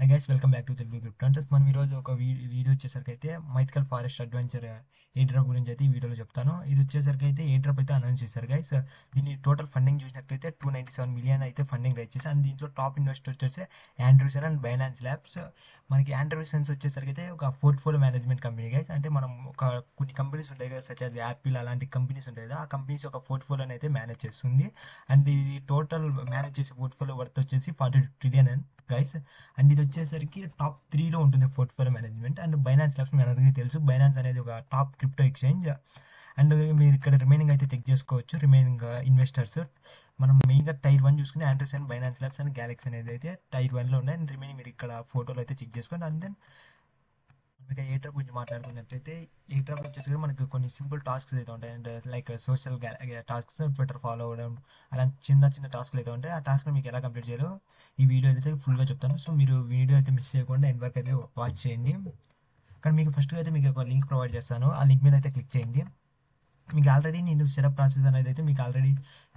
Hi guys, welcome back to Telugu crypto. అంటే మనం ఈరోజు ఒక వీడియో వచ్చేసరికి అయితే mythical forest adventure air drop గురించి అయితే ఈ వీడియోలో చెప్తాను. ఇది వచ్చేసరికి అయితే ఎయిర్ డ్రాప్ అయితే అనౌన్స్ చేశారు గైస్. దీని టోటల్ ఫండింగ్ చూసినట్లయితే 297 మిలియన్ అయితే ఫండింగ్ రైజ్ చేసి, అండ్ దీంట్లో టాప్ ఇన్వెస్టర్ వచ్చేసి ఆండ్రూసన్ అండ్ బైనాన్స్ ల్యాబ్స్. మనకి ఆండ్రూసన్స్ వచ్చేసరికి అయితే ఒక పోర్ట్ఫోలియో మేనేజ్మెంట్ కంపెనీ గైస్. అంటే మనం ఒక కొన్ని కంపెనీస్ ఉంటాయి కదా, సచ్ యాజ్ యాపిల్ అలాంటి కంపెనీస్ ఉంటాయి కదా, ఆ కంపెనీస్ ఒక పోర్ట్ఫోలియోని అయితే మేనేజ్ చేస్తుంది. అండ్ ఇది టోటల్ మేనేజ్ చేసే పోర్ట్ఫోలియో వర్త్ వచ్చేసి 42 ట్రిలియన్ గైస్. అండ్ ఇది వచ్చేసరికి టాప్ 3లో ఉంటుంది portfolio management. And Binance Labs మీ అందరికీ తెలుసు, బైనాన్స్ అనేది ఒక టాప్ క్రిప్టో ఎక్స్చేంజ్. అండ్ మీరు ఇక్కడ రిమైనింగ్ అయితే చెక్ చేసుకోవచ్చు, రిమైనింగ్ ఇన్వెస్టర్స్. మనం మెయిన్గా టైర్ 1 చూసుకుని ఆండ్రూసన్, బైనాన్స్ ల్యాబ్స్ అండ్ గ్యాలక్సీ అనేది అయితే టైర్ 1లో ఉన్నాయి. అండ్ రిమైనింగ్ మీరు ఇక్కడ ఫోటోలో అయితే చెక్ చేసుకోండి. అండ్ దెన్ మనకి ఎయిర్ డ్రాప్ గురించి మాట్లాడుకున్నట్లయితే, ఎయిర్ డ్రాప్ వచ్చేసి మనకి కొన్ని సింపుల్ టాస్క్స్ అయితే ఉంటాయి. And like social tasks, Twitter follow అవ్వడం, అలాంటి చిన్న చిన్న టాస్క్లు అయితే ఉంటాయి. ఆ టాస్క్ మీకు ఎలా కంప్లీట్ చేయాలో ఈ వీడియో అయితే ఫుల్గా చెప్తాను. సో మీరు వీడియో అయితే మిస్ చేయకుండా ఎండ్ వరకు అయితే వాచ్ చేయండి. కానీ మీకు ఫస్ట్గా అయితే మీకు ఒక లింక్ ప్రొవైడ్ చేస్తాను, ఆ లింక్ మీద అయితే క్లిక్ చేయండి. మీకు ఆల్రెడీ నేను సెటప్ ప్రాసెస్ అనేది అయితే మీకు ఆల్రెడీ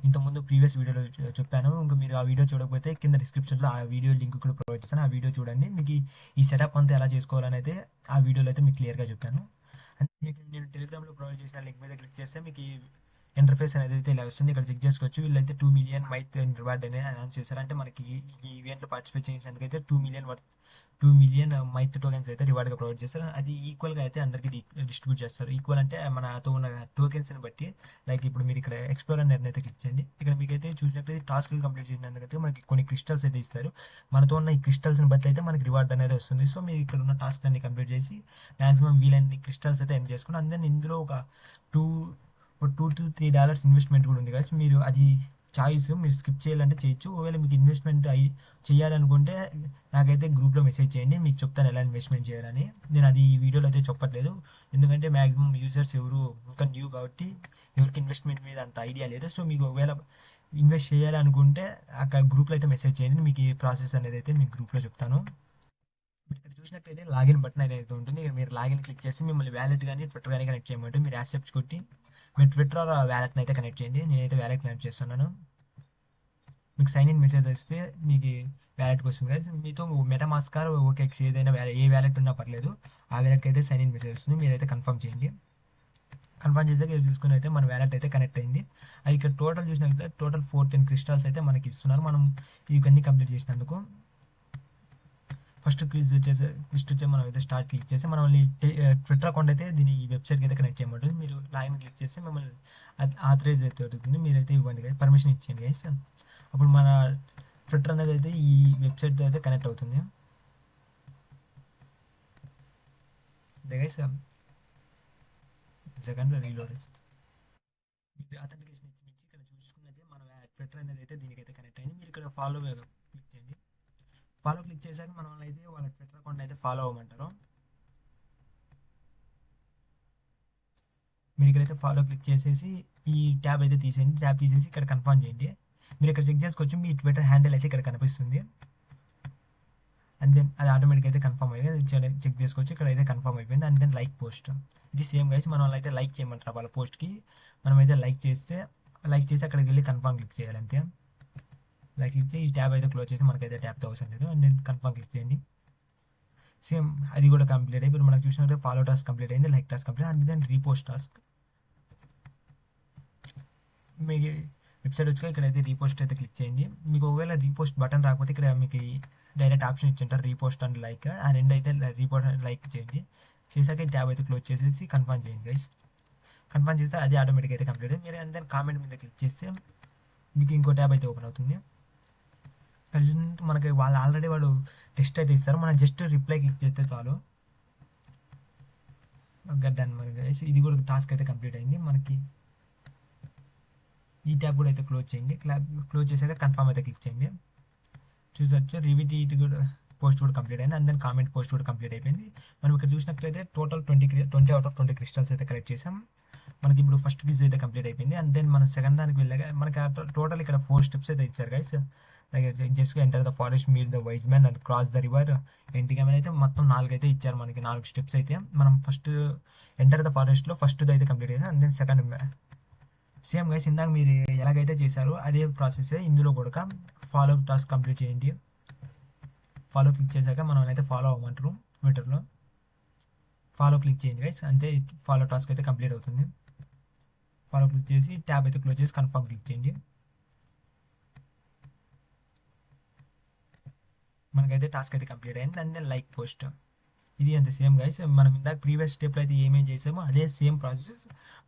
ఇంతకుముందు ప్రీవియస్ వీడియోలో చెప్పాను. ఇంకా మీరు ఆ వీడియో చూడకపోతే కింద డిస్క్రిప్షన్లో ఆ వీడియో లింక్ కూడా ప్రొవైడ్ చేస్తాను, ఆ వీడియో చూడండి. మీకు ఈ సెటప్ అంతా ఎలా చేసుకోవాలని అయితే ఆ వీడియోలో అయితే మీకు క్లియర్గా చెప్పాను. అంటే మీకు నేను టెలిగ్రామ్లో ప్రొవైడ్ చేసిన లింక్ మీద క్లిక్ చేస్తే మీకు ఈ ఇంటర్ఫేస్ అనేది అయితే ఇలా వస్తుంది. ఇక్కడ చెక్ చేసుకోవచ్చు. వీళ్ళైతే 2 మిలియన్ మైత్ రివార్డ్ అనేది అనౌన్స్ చేశారు. అంటే మనకి ఈ ఈవెంట్లో పార్టిసిపేట్ చేసినందుకైతే 2 మిలియన్ మైత్ టోకెన్స్ అయితే రివార్డ్గా ప్రొవైడ్ చేస్తారు. అది ఈక్వల్గా అయితే అందరికీ డిస్ట్రిబ్యూట్ చేస్తారు. ఈక్వల్ అంటే మనతో ఉన్న టోకెన్స్ని బట్టి. లైక్ ఇప్పుడు మీరు ఇక్కడ ఎక్స్ప్లోర్ అని అయితే క్లిక్ చేయండి. ఇక్కడ మీకైతే చూసినట్లయితే టాస్క్లు కంప్లీట్ చేసినందుకైతే మనకి కొన్ని క్రిస్టల్స్ అయితే ఇస్తారు. మనతో ఉన్న ఈ క్రిస్టల్స్ని బట్టి అయితే మనకి రివార్డ్ అనేది వస్తుంది. సో మీరు ఇక్కడ ఉన్న టాస్క్ అన్ని కంప్లీట్ చేసి మాక్సిమం వీలన్ని క్రిస్టల్స్ అయితే ఎర్న్ చేసుకుని, అందుకని ఇందులో ఒక టూ $2 to $3 ఇన్వెస్ట్మెంట్ కూడా ఉంది కదా. మీరు అది చాయిస్, మీరు స్కిప్ చేయాలంటే చేయొచ్చు. ఒకవేళ మీకు ఇన్వెస్ట్మెంట్ చేయాలనుకుంటే నాకైతే గ్రూప్లో మెసేజ్ చేయండి, మీకు చెప్తాను ఎలా ఇన్వెస్ట్మెంట్ చేయాలని. నేను అది ఈ వీడియోలో అయితే చెప్పట్లేదు, ఎందుకంటే మ్యాక్సిమం యూజర్స్ ఎవరు ఇంకా న్యూ కాబట్టి ఎవరికి ఇన్వెస్ట్మెంట్ మీద అంత ఐడియా లేదు. సో మీకు ఒకవేళ ఇన్వెస్ట్ చేయాలనుకుంటే అక్కడ గ్రూప్లో అయితే మెసేజ్ చేయండి, మీకు ఈ ప్రాసెస్ అనేది అయితే మీకు గ్రూప్లో చెప్తాను. ఇక్కడ చూసినట్లయితే లాగిన్ బటన్ అనేది ఉంటుంది. మీరు లాగిన్ క్లిక్ చేసి మిమ్మల్ని వ్యాలెట్ కానీ ట్విట్టర్ కానీ కనెక్ట్ చేయమంటే మీరు యాక్సెప్ట్ కొట్టి మీరు ట్విట్టర్ వ్యాలెట్ని అయితే కనెక్ట్ చేయండి. నేనైతే వ్యాలెట్ కనెక్ట్ చేస్తున్నాను. మీకు సైన్ ఇన్ మెసేజ్ వస్తే మీకు వ్యాలెట్కి వస్తుంది కదా. మీతో మెటామాస్క్ ఓకేఎక్స్ ఏదైనా ఏ వ్యాలెట్ ఉన్నా పర్లేదు, ఆ వ్యాలెట్కి అయితే సైన్ ఇన్ మెసేజ్ వస్తుంది. మీరైతే కన్ఫర్మ్ చేయండి. కన్ఫర్మ్ చేసాక ఇది చూసుకుని అయితే మన వ్యాలెట్ అయితే కనెక్ట్ అయింది. అది ఇక్కడ టోటల్ చూసినట్లయితే టోటల్ 14 క్రిస్టల్స్ అయితే మనకి ఇస్తున్నారు. మనం ఇవన్నీ కంప్లీట్ చేసినందుకు ఫస్ట్ క్విజ్ వచ్చేసి మనం అయితే స్టార్ట్ క్లిక్ చేసి మనల్ని ట్విట్టర్ అకౌంట్ అయితే దీని ఈ వెబ్సైట్కి అయితే కనెక్ట్ చేయమంటుంది. మీరు లాగిన్ క్లిక్ చేస్తే మిమ్మల్ని ఆథరైజ్ అయితే అవుతుంది. మీరైతే ఇవ్వండి గైస్, పర్మిషన్ ఇచ్చేయండి గైస్. అప్పుడు మన ట్విట్టర్ అనేది అయితే ఈ వెబ్సైట్తో అయితే కనెక్ట్ అవుతుంది. గైస్ సెకండ్ రీలోడ్ మీకు అథెంటికేషన్ ఇచ్చి ఇక్కడ చూసుకున్నట్టే మన ట్విట్టర్ అనేది అయితే దీనికైతే కనెక్ట్ అయింది. మీరు ఇక్కడ ఫాలో క్లిక్ చేయండి. ఫాలో క్లిక్ చేశాక మనం అయితే వాళ్ళ ట్విట్టర్ అకౌంట్ అయితే ఫాలో అవ్వమంటారు. మీరు ఇక్కడైతే ఫాలో క్లిక్ చేసేసి ఈ ట్యాబ్ అయితే తీసేయండి. ట్యాబ్ తీసేసి ఇక్కడ కన్ఫర్మ్ చేయండి. మీరు ఇక్కడ చెక్ చేసుకోవచ్చు, మీ ట్విట్టర్ హ్యాండిల్ అయితే ఇక్కడ కనిపిస్తుంది. అండ్ దెన్ అది ఆటోమేటిక్ అయితే కన్ఫర్మ్ అయ్యింది, చెక్ చేసుకోవచ్చు. ఇక్కడ అయితే కన్ఫర్మ్ అయిపోయింది. అండ్ దెన్ లైక్ పోస్ట్, ఇది సేమ్ గైస్. మన వాళ్ళు అయితే లైక్ చేయమంటారు వాళ్ళ పోస్ట్కి. మనం అయితే లైక్ చేసి అక్కడికి వెళ్ళి కన్ఫర్మ్ క్లిక్ చేయాలి అంతే. లైక్ క్లిక్ చేసి ఈ ట్యాబ్ అయితే క్లోజ్ చేసి మనకైతే ట్యాబ్తో అవసరం లేదు. అండ్ దెన్ కన్ఫర్మ్ క్లిక్ చేయండి. సేమ్ అది కూడా కంప్లీట్ అయిపోయి మనకు చూసినట్టు ఫాలో టాస్క్ కంప్లీట్ అయింది, like task complete. And then repost task. మీకు వెబ్సైట్ వచ్చి ఇక్కడైతే రీపోస్ట్ అయితే క్లిక్ చేయండి. మీకు ఒకవేళ రీపోస్ట్ బటన్ రాకపోతే ఇక్కడ మీకు డైరెక్ట్ ఆప్షన్ ఇచ్చింటారు రీపోస్ట్ అండ్ లైక్, ఆ రెండు అయితే రీపోస్ట్ అండ్ లైక్ చేయండి. చేశాక ఈ ట్యాబ్ అయితే క్లోజ్ చేసేసి కన్ఫర్మ్ చేయండి గైస్. కన్ఫర్మ్ చేస్తే అది ఆటోమేటిక్ అయితే కంప్లీట్ అయింది. మీరు అండ్ దెన్ కామెంట్ మీద క్లిక్ చేస్తే మీకు ఇంకో ట్యాబ్ అయితే ఓపెన్ అవుతుంది. మనకి వాళ్ళు ఆల్రెడీ వాడు టెస్ట్ అయితే ఇస్తారు, మనం జస్ట్ రిప్లై క్లిక్ చేస్తే చాలు. డన్ మరి గైస్, ఇది కూడా టాస్క్ అయితే కంప్లీట్ అయింది. మనకి ఈ ట్యాబ్ కూడా అయితే క్లోజ్ చేయండి. క్లోజ్ చేశాక కన్ఫర్మ్ అయితే క్లిక్ చేయండి. చూసొచ్చు రివిట్ కూడా పోస్ట్ కూడా కంప్లీట్ అయింది. అండ్ దెన్ కామెంట్ పోస్ట్ కూడా కంప్లీట్ అయిపోయింది. మనం ఇక్కడ చూసినట్లయితే టోటల్ 20 అవుట్ ఆఫ్ 20 క్రిస్టల్స్ అయితే కలెక్ట్ చేసాం. మనకి ఇప్పుడు ఫస్ట్ క్విజ్ అయితే కంప్లీట్ అయిపోయింది. అండ్ దెన్ మనం సెకండ్ దానికి వెళ్ళాక మనకి టోటల్ ఇక్కడ 4 స్టెప్స్ అయితే ఇచ్చారు guys. Like just enter the forest, meet the wise man and cross the river, ఎంటికమని అయితే మొత్తం 4 అయితే ఇచ్చారు. మనకి 4 స్టెప్స్ అయితే మనం ఫస్ట్ ఎంటర్ ద ఫారెస్ట్లో ఫస్ట్ అయితే కంప్లీట్ చేసాం. And then second same guys ఇందాక మీరు ఎలాగైతే చేశారో అదే ప్రాసెస్ ఇందులో కూడా ఫాలో టాస్క్ కంప్లీట్ చేయండి. ఫాలో క్లిక్ చేశాక మనం అయితే ఫాలో అవ్వమంటారు ట్విట్టర్లో. ఫాలో క్లిక్ చేయండి గైస్, అంతే. ఫాలో టాస్క్ అయితే కంప్లీట్ అవుతుంది. ఫాలో క్లిక్ చేసి ట్యాబ్ అయితే క్లోజ్ చేసి కన్ఫర్మ్ క్లిక్ చేయండి. మనకైతే టాస్క్ అయితే కంప్లీట్ అయింది. అండ్ దెన్ లైక్ పోస్ట్, ఇది అంతే సేమ్ గైస్. మనం ఇందాక ప్రీవియస్ స్టెప్లో అయితే ఏమేం చేసామో అదే సేమ్ ప్రాసెస్.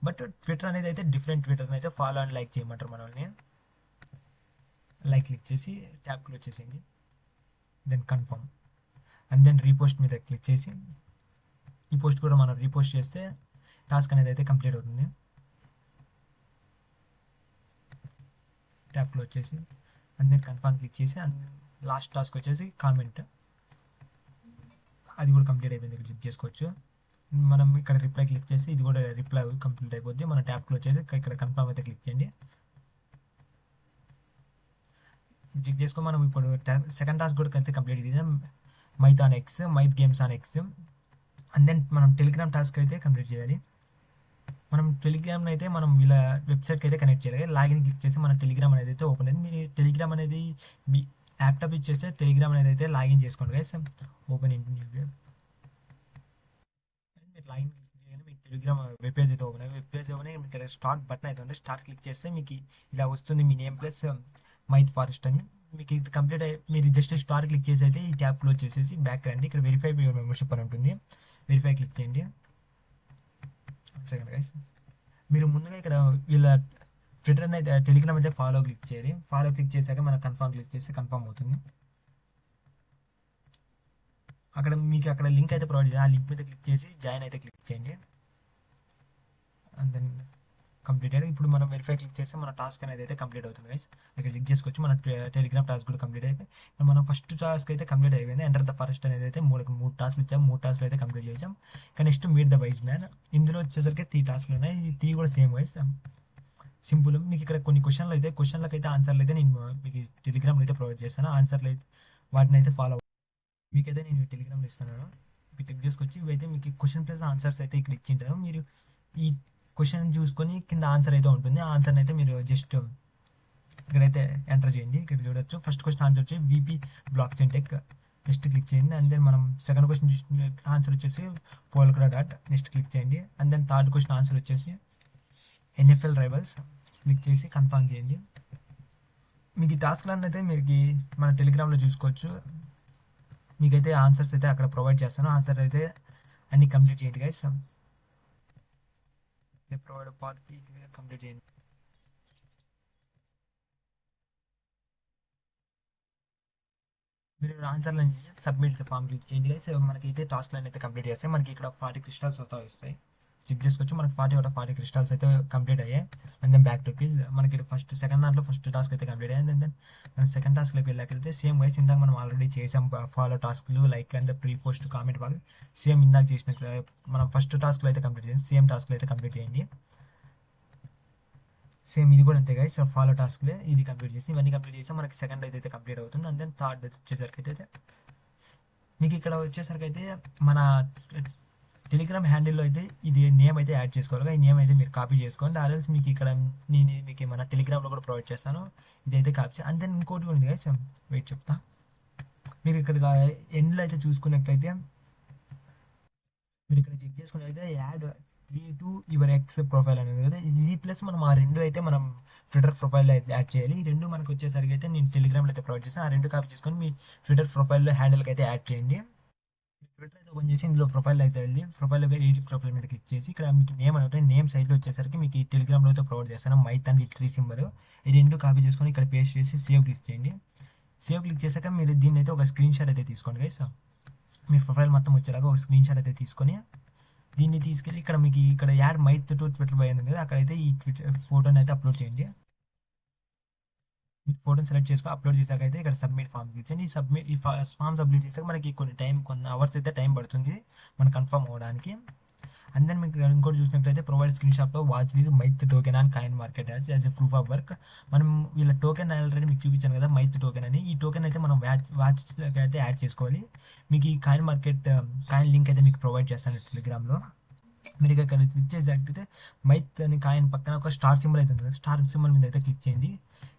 బట్ ట్విట్టర్ అనేది అయితే డిఫరెంట్. ట్విట్టర్ అయితే ఫాలో అండ్ లైక్ చేయమంటారు మనల్ని. లైక్ క్లిక్ చేసి ట్యాబ్ క్లోజ్ చేసేయండి. Then confirm and then repost మీద క్లిక్ చేసి ఈ పోస్ట్ కూడా మనం రీపోస్ట్ చేస్తే టాస్క్ అనేది అయితే కంప్లీట్ అవుతుంది. ట్యాబ్ క్లోజ్ చేసి అండ్ దెన్ కన్ఫర్మ్ క్లిక్ చేసి అండ్ లాస్ట్ టాస్క్ వచ్చేసి కామెంట్, అది కూడా కంప్లీట్ అయిపోయింది. క్లిక్ చేసుకోవచ్చు. మనం ఇక్కడ రిప్లై క్లిక్ చేసి ఇది కూడా రిప్లై కంప్లీట్ అయిపోద్ది. మన ట్యాబ్ క్లోజ్ చేసి ఇక్కడ కన్ఫర్మ్ అయితే క్లిక్ చేయండి. చెక్ చేసుకో. మనం ఇప్పుడు సెకండ్ టాస్క్ కూడా అయితే కంప్లీట్ చేద్దాం. Myth on X, Myth Games on X. And then మనం టెలిగ్రామ్ టాస్క్ అయితే కంప్లీట్ చేయాలి. మనం టెలిగ్రామ్ అయితే మనం వీళ్ళ వెబ్సైట్కి అయితే కనెక్ట్ చేయాలి. లాగిన్ క్లిక్ చేసి మన టెలిగ్రామ్ అనేది అయితే ఓపెన్ అయింది. మీరు టెలిగ్రామ్ అనేది మీ ల్యాప్టాప్ ఇచ్చేస్తే టెలిగ్రామ్ అనేది అయితే లాగిన్ చేసుకోండి గైస్. ఓపెన్ మీరు లాగిన్ క్లిక్ చేయగానే మీకు టెలిగ్రామ్ వెబ్ పేజ్ అయితే ఓపెన్ అయ్యి వెబ్ పేజ్ ఓపెన్ అయ్యి మీకు ఇక్కడ స్టార్ట్ బటన్ అయితే ఉంది. స్టార్ట్ క్లిక్ చేస్తే మీకు ఇలా వస్తుంది, మీ నేమ్ ప్లస్ మైత్ ఫారెస్ట్ అని. మీకు ఇది కంప్లీట్ అయ్యి మీరు జస్ట్ స్టార్ క్లిక్ చేసి అయితే ఈ ట్యాబ్ క్లోజ్ చేసేసి బ్యాక్ రండి. ఇక్కడ వెరిఫై యువర్ మెంబర్షిప్ అని ఉంటుంది. వెరిఫై క్లిక్ చేయండి. సెకండ్ గైస్, మీరు ముందుగా ఇక్కడ వీళ్ళ ట్విట్టర్ అయితే టెలిగ్రామ్ అయితే ఫాలో క్లిక్ చేయాలి. ఫాలో క్లిక్ చేశాక మనం కన్ఫర్మ్ క్లిక్ చేస్తే కన్ఫర్మ్ అవుతుంది. అక్కడ మీకు అక్కడ లింక్ అయితే ప్రొవైడ్ చేయాలి. ఆ లింక్ మీద క్లిక్ చేసి జాయిన్ అయితే క్లిక్ చేయండి. And then completed. ఇప్పుడు మనం వెరిఫై క్లిక్ చేస్తే మన టాస్క్ అనేది అయితే కంప్లీట్ అవుతుంది గైస్. ఇక్కడ క్లిక్ చేసుకోవచ్చు. మన టెలిగ్రామ్ టాస్క్ కూడా కంప్లీట్ అయిపోయి మనం ఫస్ట్ టాస్క్ అయితే కంప్లీట్ అయిపోయింది. ఎంటర్ ద ఫారెస్ట్ అనేది అయితే మూడు టాస్క్లు ఇచ్చాం. 3 టాస్క్లు అయితే కంప్లీట్ చేసాం. ఇంకా next meet the wise man. ఇందులో వచ్చేసరికి 3 టాస్క్లు ఉన్నాయి. ఈ 3 కూడా సేమ్ గైస్, సింపుల్. మీకు ఇక్కడ కొన్ని క్వశ్చన్లకు అయితే ఆన్సర్లు అయితే నేను మీకు టెలిగ్రామ్లో అయితే ప్రొవైడ్ చేస్తాను. ఆన్సర్లు అయితే వాటిని అయితే ఫాలో మీకైతే నేను టెలిగ్రామ్లో ఇస్తున్నాను. మీకు క్లిక్ చేసుకొచ్చి ఇవైతే మీకు క్వశ్చన్ ప్లస్ ఆన్సర్స్ అయితే ఇక్కడ ఇచ్చింటారు. మీరు ఈ క్వశ్చన్ చూసుకొని కింద ఆన్సర్ అయితే ఉంటుంది. ఆ ఆన్సర్ని అయితే మీరు జస్ట్ ఇక్కడైతే ఎంటర్ చేయండి. ఇక్కడ చూడొచ్చు ఫస్ట్ క్వశ్చన్ ఆన్సర్ వచ్చి VP blockchain tech. Next click చేయండి. అండ్ దెన్ మనం సెకండ్ క్వశ్చన్ ఆన్సర్ వచ్చేసి పోల్కడా డాట్. నెక్స్ట్ క్లిక్ చేయండి. And then third question answer వచ్చేసి ఎన్ఎఫ్ఎల్ రైవల్స్. క్లిక్ చేసి కన్ఫర్మ్ చేయండి. మీకు ఈ టాస్క్లన్నీ అయితే మీకు మన టెలిగ్రామ్లో చూసుకోవచ్చు. మీకైతే ఆన్సర్స్ అయితే అక్కడ ప్రొవైడ్ చేస్తాను. ఆన్సర్ అయితే అన్ని కంప్లీట్ చేయండి గైస్. ప్రొవైడ్ పాత్ కంప్లీట్ చేయండి. మీరు ఆన్సర్లు సబ్మిట్ ఫామ్ క్లిక్ చేయండి గైస్. మనకైతే టాస్క్లను అయితే కంప్లీట్ చేస్తాయి. మనకి ఇక్కడ 40 క్రిస్టల్స్ వస్తాయి. చెక్ చేసుకోవచ్చు. మనకి 40 క్రిస్టల్స్ అయితే కంప్లీట్ అయ్యాయి. And then back to quiz. మనకి సెకండ్ దాంట్లో ఫస్ట్ టాస్క్ అయితే కంప్లీట్ అయ్యింది. అండ్ దెన్ మన సెకండ్ టాస్క్లోకి వెళ్ళాకైతే సేమ్ వైస్ ఇందాక మనం ఆల్రెడీ చేసాం. ఫాలో టాస్క్లు like and repost comment వాళ్ళు సేమ్ ఇందాక చేసిన మనం ఫస్ట్ టాస్క్లో అయితే కంప్లీట్ చేయండి. సేమ్ టాస్క్లో అయితే కంప్లీట్ చేయండి. సేమ్ ఇది కూడా అంతే గైస్. ఫాలో టాస్క్లే ఇది కంప్లీట్ చేసి ఇవన్నీ కంప్లీట్ చేసి మనకి సెకండ్ అయితే కంప్లీట్ అవుతుంది. అండ్ దెన్ థర్డ్ వచ్చేసరికి అయితే మీకు ఇక్కడ వచ్చేసరికి అయితే మన టెలిగ్రామ్ హ్యాండిల్లో అయితే ఇది నేమ్ అయితే యాడ్ చేసుకోవాలి. ఈ నేమ్ అయితే మీరు కాపీ చేసుకోండి. ఆల్రెడీ మీకు ఇక్కడ నేను మీకు మన టెలిగ్రామ్లో కూడా ప్రొవైడ్ చేస్తాను. ఇదైతే కాపీ. అండ్ దెన్ ఇంకోటి ఉంది గైస్, వెయిట్ చెప్తా. మీరు ఇక్కడ ఎండ్లో అయితే చూసుకున్నట్లయితే మీరు ఇక్కడ చెక్ చేసుకున్నట్లయితే add to your ex profile అనేది కదా. ఇది ప్లస్ మనం ఆ రెండు అయితే మనం ట్విట్టర్ ప్రొఫైల్లో అయితే యాడ్ చేయాలి. ఈ రెండు మనకు వచ్చేసరికి అయితే నేను టెలిగ్రామ్లో అయితే ప్రొవైడ్ చేస్తాను. ఆ రెండు కాపీ చేసుకొని మీ ట్విట్టర్ ప్రొఫైల్లో హ్యాండిల్కి అయితే యాడ్ చేయండి. ట్విట్టర్ అయితే ఓపెన్ చేసి ఇందులో ప్రొఫైల్ అయితే వెళ్ళి ప్రొఫైల్లో ఎడిట్ ప్రొఫైల్ మీద క్లిక్ చేసి ఇక్కడ మీకు నేమ్ అనేది నేమ్ సైడ్లో వచ్చేసరికి మీకు ఈ టెలిగ్రామ్లో అయితే ప్రొవైడ్ చేస్తాను. మైత్ అండ్ లిటరీ సింబల్ ఈ రెండు కాపీ చేసుకొని ఇక్కడ పేస్ట్ చేసి సేవ్ క్లిక్ చేయండి. సేవ్ క్లిక్ చేశాక మీరు దీన్ని అయితే ఒక స్క్రీన్ షాట్ అయితే తీసుకోండి గైస్. మీ ప్రొఫైల్ మొత్తం వచ్చేలాగా ఒక స్క్రీన్ షాట్ అయితే తీసుకొని దీన్ని తీసుకెళ్ళి ఇక్కడ మీకు ఇక్కడ add myth to Twitter by ఉంది కదా, అక్కడైతే ఈ ట్విట్టర్ ఫోటోని అయితే అప్లోడ్ చేయండి. మీరు ఫోటోని సెలెక్ట్ చేసుకొని అప్లోడ్ చేశాక అయితే ఇక్కడ సబ్మిట్ ఫామ్ ఇచ్చండి. ఈ ఫామ్ సబ్మిట్ చేశాక మనకి కొన్ని అవర్స్ అయితే టైం పడుతుంది మనం కన్ఫర్మ్ అవ్వడానికి. అండ్ దెన్ మీకు ఇంకోటి చూసినట్లయితే provide screenshot watchlisted Myth token on coin market as a proof of work. మనం వీళ్ళ టోకెన్ ఆల్రెడీ మీకు చూపించాను కదా, మైత్ టోకెన్ అని. ఈ టోకెన్ అయితే మనం వాచ్ అయితే యాడ్ చేసుకోవాలి. మీకు ఈ కాయిన్ మార్కెట్ కాయిన్ లింక్ అయితే మీకు ప్రొవైడ్ చేస్తాను టెలిగ్రామ్లో. మీరు ఇక్కడ క్లిక్ చేసేటైతే మైత్ అని కాయిన్ పక్కన ఒక స్టార్ సింబల్ అయితే ఉంది. స్టార్ సింబల్ మీద అయితే క్లిక్ చేయండి.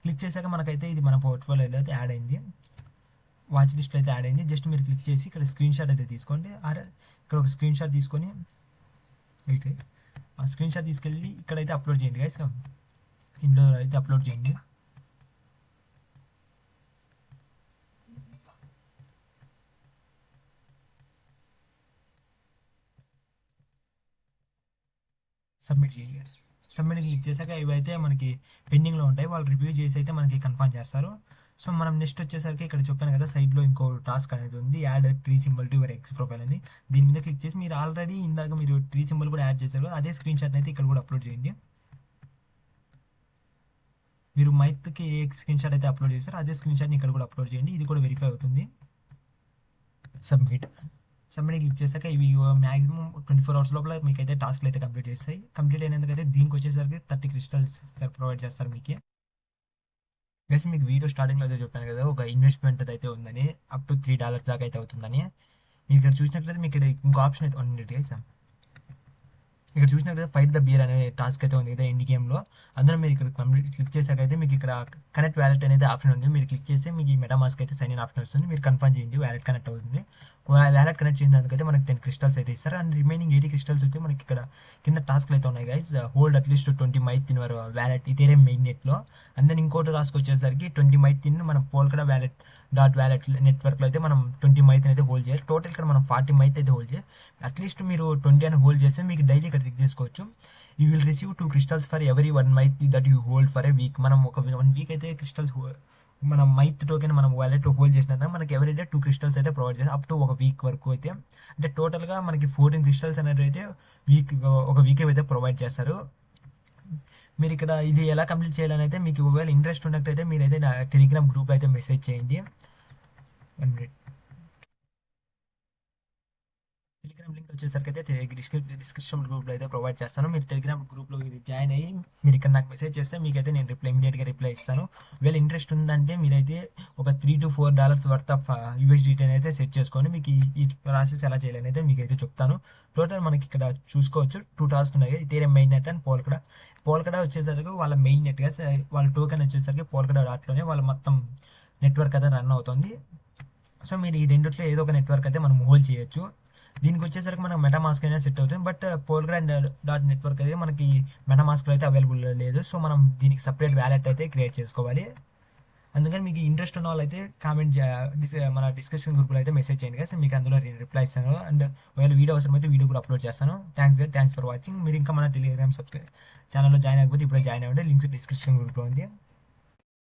క్లిక్ చేశాక మనకైతే ఇది మన పోర్ట్ఫోలియోలో అయితే యాడ్ అయింది. వాచ్ లిస్ట్ అయితే యాడ్ అయింది. జస్ట్ మీరు క్లిక్ చేసి ఇక్కడ స్క్రీన్ షాట్ అయితే తీసుకోండి. ఇక్కడ ఒక స్క్రీన్ షాట్ తీసుకొని అయితే ఆ స్క్రీన్ షాట్ తీసుకెళ్ళి ఇక్కడైతే అప్లోడ్ చేయండి గైస్. ఇందులో అయితే అప్లోడ్ చేయండి. సబ్మిట్ చేయండి. సబ్మిట్ క్లిక్ చేశాక ఇవైతే మనకి పెండింగ్లో ఉంటాయి. వాళ్ళు రివ్యూ చేసి అయితే మనకి కన్ఫర్మ్ చేస్తారు. సో మనం నెక్స్ట్ వచ్చేసరికి ఇక్కడ చెప్పాను కదా, సైడ్లో ఇంకో టాస్క్ అనేది ఉంది, add tree symbol to your ex profile అని. దీని మీద క్లిక్ చేసి మీరు ఆల్రెడీ ఇందాక మీరు ట్రీ సింబల్ కూడా యాడ్ చేశారు, అదే స్క్రీన్ షాట్ అయితే ఇక్కడ కూడా అప్లోడ్ చేయండి. మీరు మైత్కి ఏ స్క్రీన్ షాట్ అయితే అప్లోడ్ చేశారో అదే స్క్రీన్ షాట్ని ఇక్కడ కూడా అప్లోడ్ చేయండి. ఇది కూడా వెరిఫై అవుతుంది. సబ్మిట్ క్లిక్ చేశాక ఇవి మాక్సిమం 24 అవర్స్ లోపల మీకైతే టాస్క్లు అయితే కంప్లీట్ చేస్తాయి. కంప్లీట్ అయినందుకైతే దీనికి వచ్చేసరికి 30 క్రిస్టల్స్ ప్రొవైడ్ చేస్తారు మీకు. గైస్ మీకు వీడియో స్టార్టింగ్లో అయితే చెప్పాను కదా, ఒక ఇన్వెస్ట్మెంట్ అయితే ఉందని, అప్ టు $3 దాకా అయితే అవుతుందని. మీరు ఇక్కడ చూసినట్లయితే మీకు ఇక్కడ ఇంకో ఆప్షన్ అయితే ఉంది గైస్. ఇక్కడ చూసినా కదా ఫైట్ ద బియర్ అనే టాస్క్ అయితే ఉంది కదా ఎండ్ గేమ్లో. అందులో మీరు ఇక్కడ క్లిక్ చేశాక అయితే మీకు ఇక్కడ కనెక్ట్ వ్యాలెట్ అనేది ఆప్షన్ ఉంది. మీరు క్లిక్ చేస్తే మీకు ఈ మెటామాస్క్ అయితే సైన్ ఇన్ ఆప్షన్ వస్తుంది. మీరు కన్ఫర్మ్ చేయండి, వ్యాలెట్ కనెక్ట్ అవుతుంది. వ్యాలెట్ కనెక్ట్ చేసినందుకైతే మనకి 10 క్రిస్టల్స్ అయితే ఇస్తారు. అండ్ రిమైనింగ్ 80 క్రిస్టల్స్ అయితే మనకి ఇక్కడ కింద టాస్క్లు అయితే ఉన్నాయి guys. Hold at least 20 Myth in your wallet Ethereum main నెట్లో. అండ్ దెన్ ఇంకోటి టాస్క్ వచ్చేసరికి 20 మైత్ ఇన్ మనం పోల్కడా వ్యాలెట్ నెట్వర్క్లో అయితే మనం 20 మైత్ అయితే హోల్డ్ చేయాలి. టోటల్ ఇక్కడ మనం 40 మైత్ అయితే హోల్డ్ చేయాలి. అట్లీస్ట్ మీరు 20 అని హోల్డ్ చేస్తే మీకు డైలీ ఇక్కడ చెక్ చేసుకోవచ్చు. You will receive 2 crystals for every 1 Myth that you hold for a week. మనం ఒక 1 వీక్ అయితే క్రిస్టల్స్ మనం మైత్ టోకెన్ మనం వ్యాలెట్ హోల్డ్ చేసినా మనకి ఎవరైతే 2 క్రిస్టల్స్ అయితే ప్రొవైడ్ చేస్తారు అప్ టు ఒక వీక్ వరకు అయితే. అంటే టోటల్గా మనకి 14 క్రిస్టల్స్ అనేది అయితే ఒక వీక్ అయితే ప్రొవైడ్ చేస్తారు. మీరు ఇక్కడ ఇది ఎలా కంప్లీట్ చేయాలని అయితే మీకు ఒకవేళ ఇంట్రెస్ట్ ఉన్నట్టయితే మీరైతే నా టెలిగ్రామ్ గ్రూప్ అయితే మెసేజ్ చేయండి. 1 మినిట్. టెలిగ్రామ్ లింక్ వచ్చేసరికి అయితే డిస్క్రిప్షన్ గ్రూప్లో అయితే ప్రొవైడ్ చేస్తాను. మీరు టెలిగ్రామ్ గ్రూప్లో జాయిన్ అయ్యి మీరు ఇక్కడ నాకు మెసేజ్ చేస్తే మీకైతే నేను ఇమీడియట్గా రిప్లై ఇస్తాను. ఒకవేళ ఇంట్రెస్ట్ ఉందంటే మీరైతే ఒక $3 to $4 వర్త్ ఆఫ్ USDT అయితే సెట్ చేసుకొని మీకు ఈ ప్రాసెస్ ఎలా చేయాలని అయితే మీకైతే చెప్తాను. టోటల్ మనకి ఇక్కడ చూసుకోవచ్చు 2 టాస్క్ ఉన్నాయి. ఇథేరియం మెయిన్ నెట్ అండ్ పోల్కడా వచ్చేసరికి వాళ్ళ మెయిన్ నెట్గా వాళ్ళ టోకెన్ వచ్చేసరికి పోల్కడా డాట్లోనే వాళ్ళ మొత్తం నెట్వర్క్ అయితే రన్ అవుతుంది. సో మీరు ఈ రెండిట్లో ఏదో ఒక నెట్వర్క్ అయితే మనం హోల్డ్ చేయొచ్చు. దీనికి వచ్చేసరికి మనకు మెటామాస్క్ అయినా సెట్ అవుతుంది. బట్ పోల్గ్రాండ్.నెట్వర్క్ అయితే మనకి మెటామాస్క్లో అయితే అవైలబుల్ లేదు. సో మనం దీనికి సపరేట్ వ్యాలెట్ అయితే క్రియేట్ చేసుకోవాలి. అందుకని మీకు ఇంట్రెస్ట్ ఉన్న వాళ్ళు అయితే మన డిస్కషన్ గ్రూప్లో అయితే మెసేజ్ చేయండి కదా, మీకు అందులో రిప్లై ఇస్తాను. అండ్ ఒకవేళ వీడియో అవసరమైతే వీడియో కూడా అప్లోడ్ చేస్తాను. Thanks for watching. మీరు ఇంకా మన టెలిగ్రామ్ ఛానల్లో జాయిన్ అయిపోతే ఇప్పుడే జాయిన్ అవ్వండి. లింక్స్ డిస్క్రిప్షన్ గ్రూప్లో ఉంది.